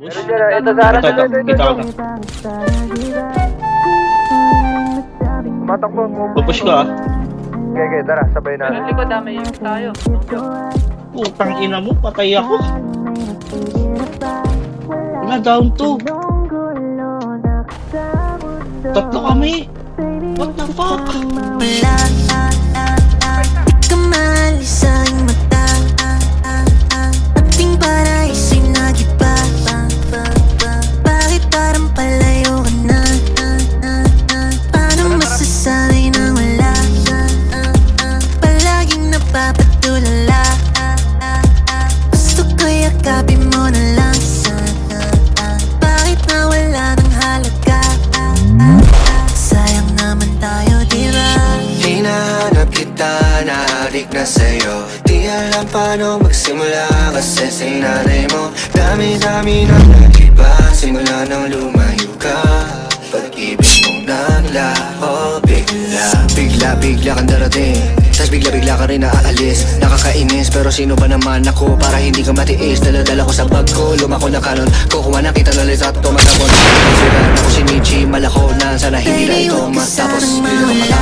Bush. Meron dyan, ito sa harap, ito. Kita ko na. Tumatakbo, Pupush ko ah. Okay, tara, sabay na. Meron likod, dami yung tayo. Putang ina mo, patay ako. Wala, down to. Tatlo kami. What the fuck? Wala kamali sa aking mata. Ating paraiso'y nagiba. Bakit parang palayo ka na? Paano masasanay nang wala? Palaging napapatulala. Gusto ko yakapin mo na lang sana. Bakit nawala ng halaga? Sayang naman tayo, diba? Hinahanap kita, naadik na sa'yo. Di alam paano magsimula kasi sinanay mo. Dami-dami na nag-iba simula nang lumayo ka. Pag-ibig mong naglaho bigla kang darating. Tas bigla ka rin naaalis. Nakakainis pero sino ba naman ako para hindi ka matiis. Dala-dala ko sa bag ko, lumako na kanon. Kukuha na kita ng litrato, matapon. Sila na ko si Michi, malako na. Sana hindi na ito matapos. Hindi na